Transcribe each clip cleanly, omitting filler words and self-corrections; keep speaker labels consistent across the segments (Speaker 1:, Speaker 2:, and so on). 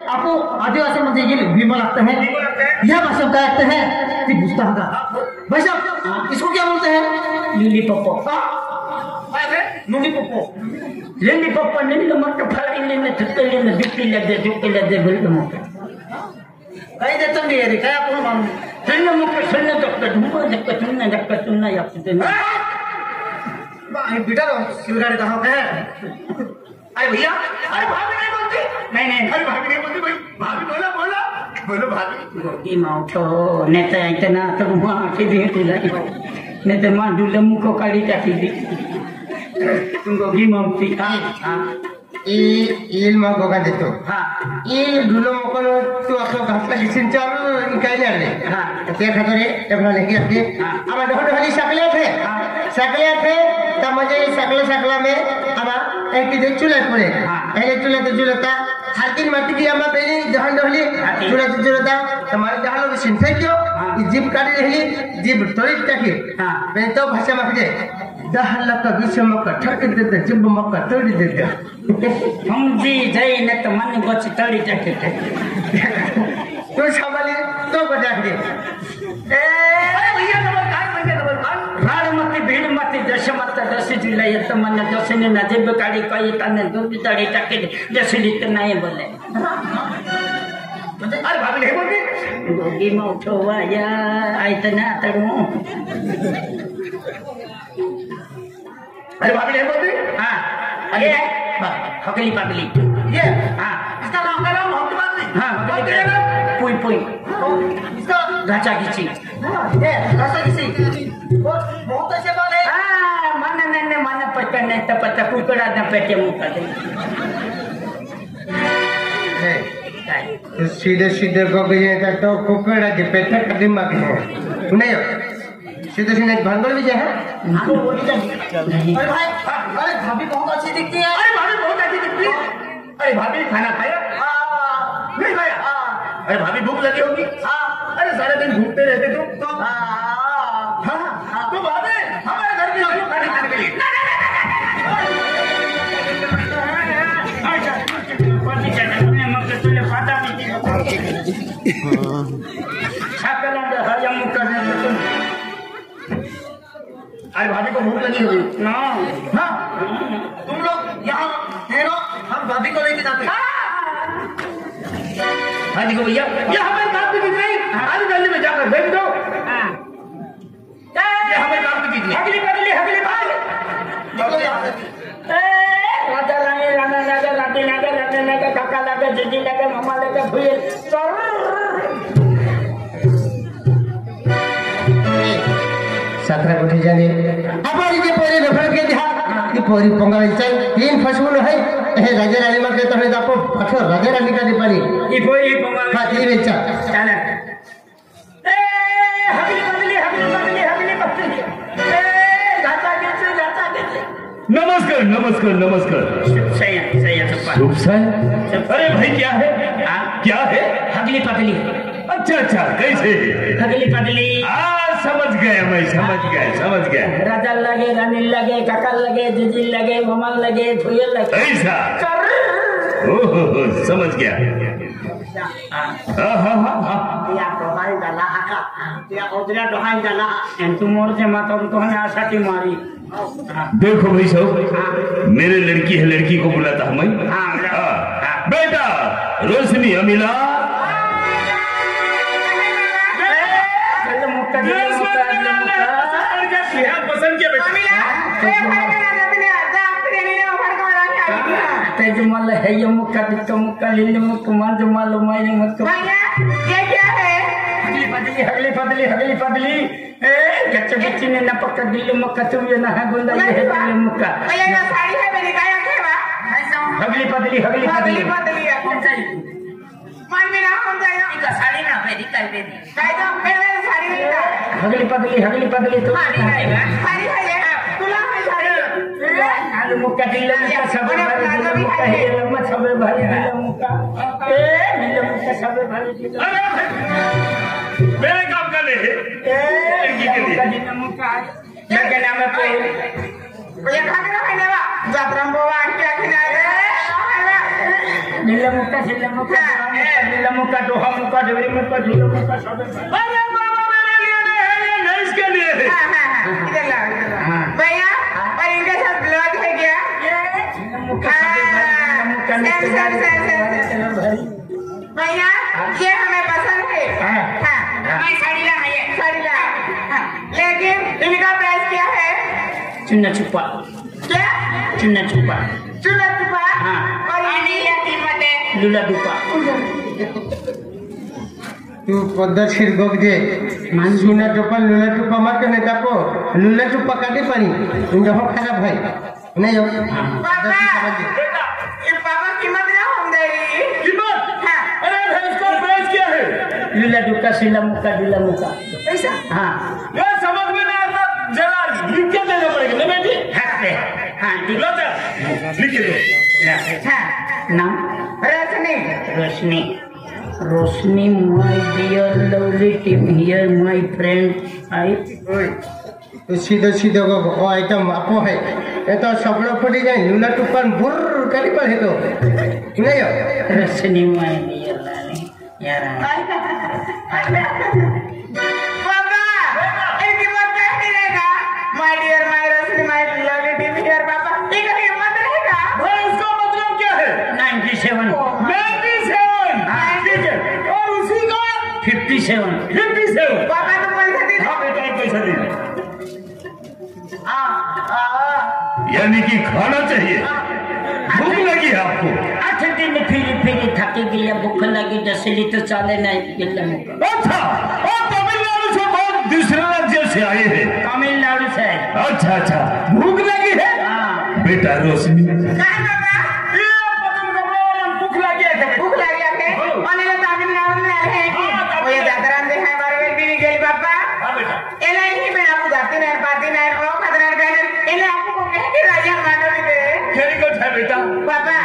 Speaker 1: आपको आदिवासी ये भीमा लगता है, यह भाषा क्या लगता है कि बुझता होगा भाई साहब, इसको क्या बोलते हैं?
Speaker 2: लूलीपॉप लूलीपॉप लूलीपॉप नहीं तो मत फलाइले में थुत्तले में दुक्की लगे बोल दो मुझे
Speaker 1: कहीं देते नहीं यार, क्या आपको मालूम?
Speaker 2: सुनना मुझे सुनना धक्का सुनना या कुछ नहीं
Speaker 1: बेटा सिलगाड़ी कहाँ पे है?
Speaker 3: अरे भैया, अरे भाभी नहीं बोलती,
Speaker 2: नहीं
Speaker 3: अरे भाभी नहीं बोलती भाई, भाभी बोलो भाभी।
Speaker 2: गोदी माँ उठो नेता इतना तो माँ आके दे तुला नहीं तो माँ दूल्हा मुझको काली टाकी दी तुम गोदी माँ उठी
Speaker 1: il mau kau kan itu. Dulu mau kau tu aku kahta kisin caru ikai ni ada. Tapi kata ni, tapi lagi apa? Ama dah hari sakla थे, तब मुझे sakla में ama एक दिन चूल्हा पड़े. एक चूल्हा तो चूल्हा था. हर दिन मट्टी की ama पहले जहाँ डहली चूल्हा तो चूल्हा था. हमारे जहाँ लोग सिंथे क्यों? जीप काटी रही, जीप तोड़ी टाकी. पहले तो भाषा माफी दहला का विषय मक्का ठक देते जब मक्का तोड़ी देते
Speaker 2: हम जी जाए न तो मन को तोड़ी टाके
Speaker 1: तो संभाली तो बजा दे
Speaker 3: ए भैया डबल खान
Speaker 2: राड मत भीड़ मत दस जिला ये तो मन दस ने न जब काड़ी कोई तने दूध तोड़ी टाके दस लीटर नहीं बोले
Speaker 3: अरे भाभी नहीं बोलती
Speaker 2: गोगी में उठो या आइतना तड़ू
Speaker 3: अरे भाभी नहीं बोलती
Speaker 2: ये हकली पगली
Speaker 3: ये इसका नाम हकली पगली
Speaker 2: पुई पुई
Speaker 3: इसका
Speaker 2: घाचा खींची
Speaker 3: ये रास्ता किसी बहुत अच्छे बाल है
Speaker 2: मन पता नहीं तो पता कुकड़ा न पेटे मुका दे
Speaker 1: सीधे सीधे को गए तो कुकड़ा के पेटे का दिमाग है नहीं सीधे सीधे भंगल भी है।
Speaker 3: अरे भाई, अरे भाभी बहुत अच्छी दिखती है। अरे भाभी बहुत अच्छी दिखती है। अरे भाभी खाना खाया? नहीं खाया? अरे भाभी भूख लगी होगी? अरे सारे दिन घूमते रहते तुम तो? तो भाभी हमारे घर में आओ खाने खाने के लिए। अरे भाभी को भूख लगी होगी ना? हाँ, तुम लोग यहाँ ठहरो, हम भाभी को लेके जाते हैं। हाँ देखो भैया, ये हमारे काम की चीज नहीं, आज जल्दी में जाकर भेज दो। ये हमारे काम की चीज नहीं। हगली पगली देखो यहाँ
Speaker 2: राजा लगे काका लगे जीजी लगे मामा लगे भूल
Speaker 1: साखरा उठी जाने हमारी के परे रफड़ के दिहा कि परी पंगाई चल तीन फसुल है ए राजा रानी मां के तो है जापो पाछो राजा रानी का दीपाली
Speaker 2: ई कोई पंगाई
Speaker 1: हां ई बेचा
Speaker 2: चल ए हगली बदली ए जाता के
Speaker 4: नमस्कार
Speaker 2: सही
Speaker 4: शुभ साय अरे भाई क्या है
Speaker 2: हगली पगली
Speaker 4: अच्छा कैसे
Speaker 2: हगली पगली
Speaker 4: समझ गया
Speaker 2: राजा लगे रानी लगे काका लगे जीजी लगे मामा लगे भूल लगे
Speaker 4: ऐसा ओहो समझ गया
Speaker 2: या दोहाई डाला आका या ओदरा दोहाई डाला तू मोर से मत तो हमें आशा की मारी
Speaker 4: देखो भाई साहब मेरे लड़की है लड़की को बुलाता हूँ मैं बेटा रोशनी अमीला
Speaker 3: पसंद किया बेटा
Speaker 2: तेजमल है ये मुक्का दिक्का मुक्का लिल्ली मुक्का मांझ मालूम मायने मुक्का
Speaker 5: ये क्या है?
Speaker 2: हगली पगली ए गच्चे गच्चे ने न पक्का दिल्ली मुक्का तुम ये ना है गुंडा ये है दिल्ली मुक्का
Speaker 5: भैया ये साड़ी है मेरी काया के बा
Speaker 2: हगली पगली
Speaker 5: कौन सा मान में ना कौन सा इनका साड़ी ना मेरी काई दे दी काई तो मेरे साड़ी नहीं था
Speaker 2: हगली पगली तो
Speaker 5: साड़ी है तुला है साड़ी
Speaker 2: आलू मुक्का दिल्ली मुक्का सब भारी दिल्ली मुक्का है लम्मा सब भारी दिल्ली मुक्का ए दिल्ली मुक्का सब भारी दिल्ली
Speaker 4: मेरे काम का ले
Speaker 2: दिल्ली मुक्का क्या नाम है
Speaker 5: ये खाना है ना जातरम बाबा क्या खिलाए
Speaker 2: लीला मुक्का लीला मुक्का लीला मुक्का दोहा मुक्का डबरी मुक्का लीला मुक्का सब
Speaker 4: अरे बाबा मेरे लिए नहीं है, नहीं इसके लिए है।
Speaker 5: इधर लाओ भैया और इनके साथ ब्लॉग है क्या भैया ये हमें पसंद है मैं साड़ी ला लेकिन इनका प्राइस क्या है
Speaker 2: चुन्ना छुपा
Speaker 5: क्या
Speaker 2: चुन्ना छुपा
Speaker 5: चुना चुपा
Speaker 2: हाँ।
Speaker 5: और ये कीमत है
Speaker 2: लूला दुपा
Speaker 1: तू पद्धत शिरगोग दे सुना टोपा लुला टोपा मत कहने ताको लुला टोपा काटे पानी तुम जहाँ खराब है नहीं हो
Speaker 5: पापा ये पापा कीमत ना हम देगी
Speaker 4: कीमत?
Speaker 5: हाँ
Speaker 4: अरे भाई इसका प्राइस क्या है?
Speaker 2: लूला दुका सिला मुक्का लूला मुक्का
Speaker 5: ऐसा
Speaker 2: हाँ
Speaker 4: ये समझ में नहीं आता, जरा लिख के देना पड़ेगा ना बेटी।
Speaker 2: हाँ ठीक
Speaker 4: लो जा, लिख के दो।
Speaker 5: हाँ
Speaker 2: नाम
Speaker 5: Rajni
Speaker 2: Roshni Roshni my dear lovely team here my friend I
Speaker 1: तो सीधो को आइटम आपो है ये तो सपना पड़ी जाए लुला टोपा बुर करी पर है तो नहीं हो
Speaker 2: रोशनी माय डियर रानी यार
Speaker 5: पापा इनकी मत रहेगा my dear my Rajni my lovely team here पापा इनका कीमत रहेगा
Speaker 4: भाई इसका मतलब क्या है?
Speaker 2: 97
Speaker 4: 97। ठीक है, और उसी का
Speaker 2: 57
Speaker 5: पापा तो पैसा दे
Speaker 4: हाँ बेटा एक पैसा दे।
Speaker 5: हाँ
Speaker 4: यानी कि खाना चाहिए, भूख लगी है आपको?
Speaker 2: 8 दिन फिर थकी गया भूख लगी जसली तो चले नहीं गिल्ला मुक्का
Speaker 4: अच्छा, और तमिलनाडु से बहुत दूसरे राज्य से आए हैं।
Speaker 2: तमिलनाडु से
Speaker 4: अच्छा, भूख लगी है?
Speaker 2: हाँ
Speaker 4: बेटा रोशनी,
Speaker 5: कहाँ पापा
Speaker 4: ये पतंग कपड़ा वाला भूख लगी है।
Speaker 5: भूख लगी है और ये तमिलनाडु में आए हैं कि वो ये दादरा में है बारे में भी गई पापा
Speaker 4: हाँ बेटा,
Speaker 5: एला ही में आपको जाती नहीं पाती नहीं और खतरा कहने एला आपको को कह के राजा मानो भी दे
Speaker 4: वेरी गुड है बेटा।
Speaker 5: पापा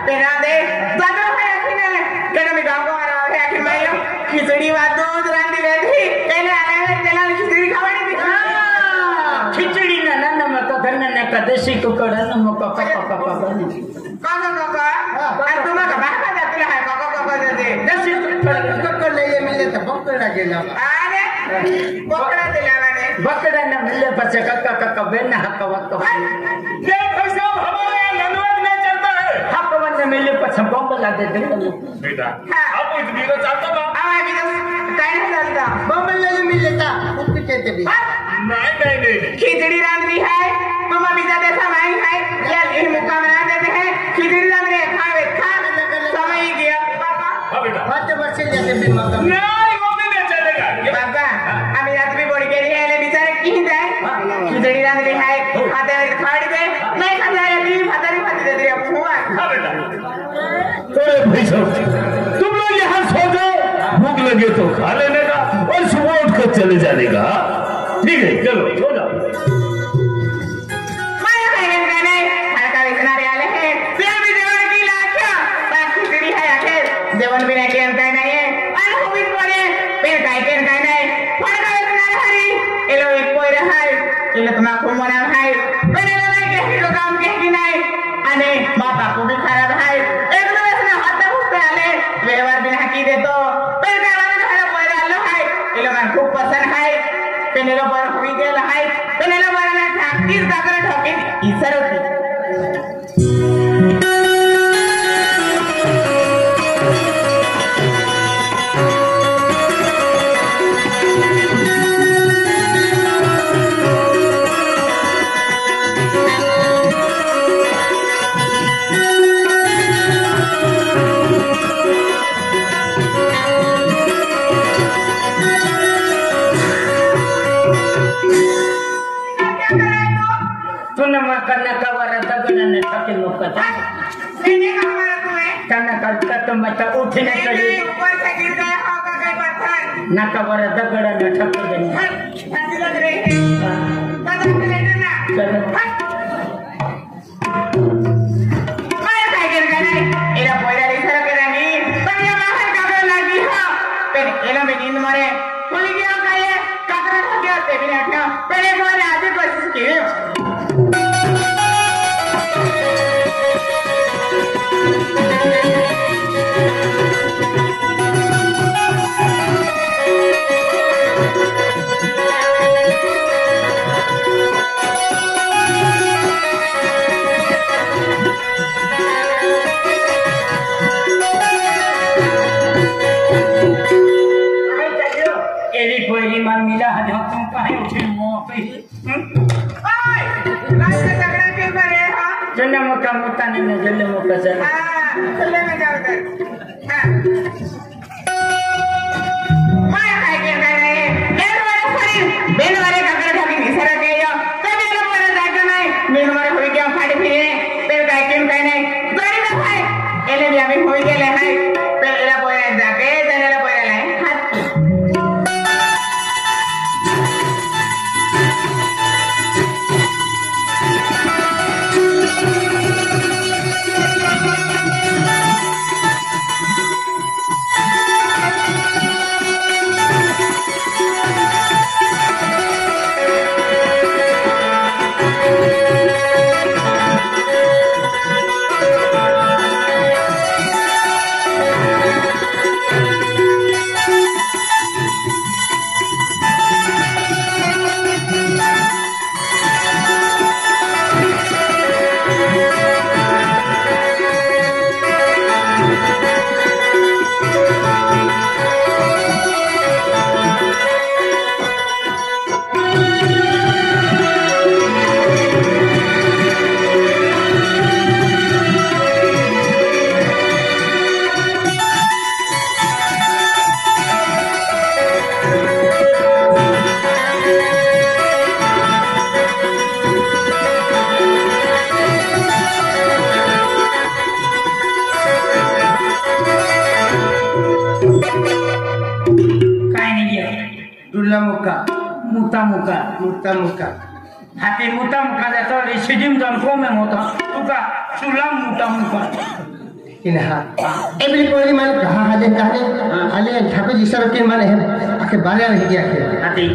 Speaker 5: तेरा दे दादा है कि नहीं कहना मैं गांव को आ रहा है कि मैं खिचड़ी वा दूध रांधी रहती कहने आए हैं तेला खिचड़ी खावानी थी
Speaker 2: खिचड़ी ना ना नमक धन्ना ना कदेशी को कड़ा नमक का
Speaker 5: काका और तुम का बाहर जाती है काका दे
Speaker 2: दसी
Speaker 1: कर ले ये मिले तो पकड़ा देना
Speaker 5: अरे पकड़ा दिलावाने
Speaker 2: बकरा न मिले बच्चे का बेना हक वक्त
Speaker 4: ये भाई साहब हमारे यहाँ नॉनवेज नहीं चलता है।
Speaker 2: हक वन मिले पछम बम ला दे दे
Speaker 4: बेटा, आप इतनी को चाहता था?
Speaker 5: आवाज भी काहे नहीं चलता
Speaker 1: बम्बई ले मिले था कुछ कहते भी
Speaker 4: नहीं।
Speaker 5: खिचड़ी रांधनी है तुम अभी ज्यादा समय है या इन मुक्का बना देते हैं खिचड़ी रांधनी है खा समय ही गया पापा
Speaker 4: हाँ बेटा,
Speaker 1: बात बच्चे जाते भी मत
Speaker 4: नहीं वो भी नहीं चलेगा।
Speaker 5: पापा अभी रात भी बोल के लिए ले बेचारे की जाए खिचड़ी रांधनी है खाते हुए खाड़ी दे नहीं खा जाए अभी भाता नहीं खाती दे अब हुआ
Speaker 4: हाँ बेटा, अरे भाई साहब तुम लोग यहाँ सो जाओ, भूख लगे तो खा लेने का और सुबह उठ कर चले जाने का। ठीक है, चलो सो जाओ।
Speaker 5: माया बहन का नहीं हल्का विचना आले हैं फिर भी जेवण की लाख्या बात खिचड़ी है आखिर जेवण भी नहीं अंतर नहीं है अरे हो भी पड़े फिर काय नहीं फड़का विचना हरी एलो एक कोई रहाय एलो तुम खूब मना भाई मैंने लगा के हीरो काम के कि नहीं अने मां बापू भी खराब है एक दो वैसे हाथ घुसते आले व्यवहार बिना की दे तो फिर का वाला हरा कोई डालो है एलो मैं खूब पसंद है पेनेलो पर हुई गेल है पेनेलो पर ना ठाकीर काकर ठोकी इसर होती
Speaker 2: तूने मकना का वारा दगना ने थके मुकता
Speaker 5: मैंने कहा मारा तुम्हें
Speaker 2: तना का तो मत उठने
Speaker 5: नहीं
Speaker 2: चाहिए
Speaker 5: ऊपर से गिर गया होगा कहीं पत्थर
Speaker 2: ना का वारा दगड़ा ने थके देना
Speaker 5: ठंडी लग रही है पता चले ना
Speaker 2: चलो
Speaker 5: माया काय गिर गया नहीं एला पोइरा दिसरा के नहीं पर ये बाहर कागड़ लगी हो पर एला में नींद मारे खुल गया का ये कागड़ हो गया ते भी नहीं पर एक बार आगे कोशिश की रास्ता तगड़ा क्यों करे हाँ
Speaker 2: जल्ले मुक्का मुक्का नहीं जल्ले मुक्का चल
Speaker 5: हाँ चले में जाओ उधर हाँ माया खाए के करे बेन वाले फरी बेन वाले ककड़ खाके घिसरा के यो तभी लोग वाला जाके नहीं बेन वाले हुई क्या फाड़ी फिरे बेन काय क्यों काय नहीं गाड़ी ना खाए एले भी अभी हुई के ले हाय बेन एला बोले जाके जने एला बोले ले हाथ
Speaker 1: दुल्ला मुक्का
Speaker 2: मुक्ता मुक्का
Speaker 1: मुक्ता मुक्का
Speaker 2: हाती मुक्ता मुक्का जातो रिसिडिम जन को में मोता तुका सुलाम मुक्ता मुक्का
Speaker 1: इनहा एबली कोली माने कहा हाले काहे हाले ठाकुर जी सर के माने है आके बारे में गया के
Speaker 2: हाती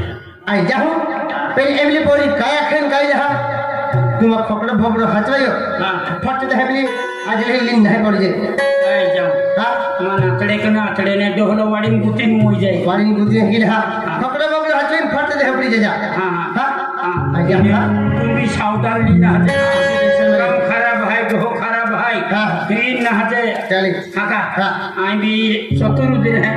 Speaker 1: आई जाहू पहले एबली कोली काया खेन काई जहा तुम खकड़ भगड़ हचवायो
Speaker 2: हां
Speaker 1: फट दे एबली आज ले लिन नहीं पड़ जे
Speaker 2: आई जाओ
Speaker 1: हां
Speaker 2: मन अतड़े ने डोहलो वाड़ी में गुती मुई जाए
Speaker 1: वारी गुदी हिल हा खकड़ भगड़ हचवाई फट दे एबली जे जा
Speaker 2: हां
Speaker 1: हां आई जा
Speaker 2: तुम भी सावधान ली ना कम खराब है गो खराब है
Speaker 1: हां
Speaker 2: तीन नहाते
Speaker 1: चली
Speaker 2: हां का
Speaker 1: हां
Speaker 2: आई भी चतुर दिन है